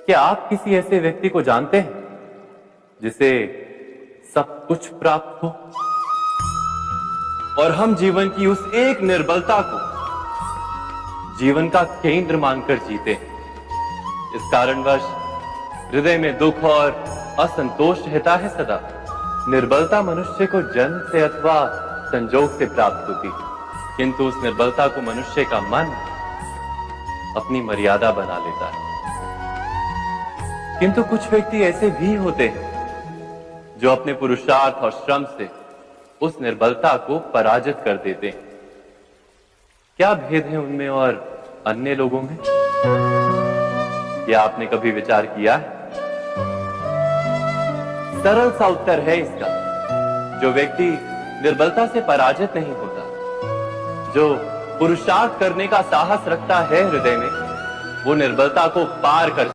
क्या आप किसी ऐसे व्यक्ति को जानते हैं जिसे सब कुछ प्राप्त हो और हम जीवन की उस एक निर्बलता को जीवन का केंद्र मानकर जीते हैं? इस कारणवश हृदय में दुख और असंतोष रहता है सदा। निर्बलता मनुष्य को जन्म से अथवा संजोग से प्राप्त होती है, किंतु उस निर्बलता को मनुष्य का मन अपनी मर्यादा बना लेता है। किंतु कुछ व्यक्ति ऐसे भी होते हैं जो अपने पुरुषार्थ और श्रम से उस निर्बलता को पराजित कर देते हैं। क्या भेद है उनमें और अन्य लोगों में? क्या आपने कभी विचार किया है? सरल सा उत्तर है इसका। जो व्यक्ति निर्बलता से पराजित नहीं होता, जो पुरुषार्थ करने का साहस रखता है हृदय में, वो निर्बलता को पार कर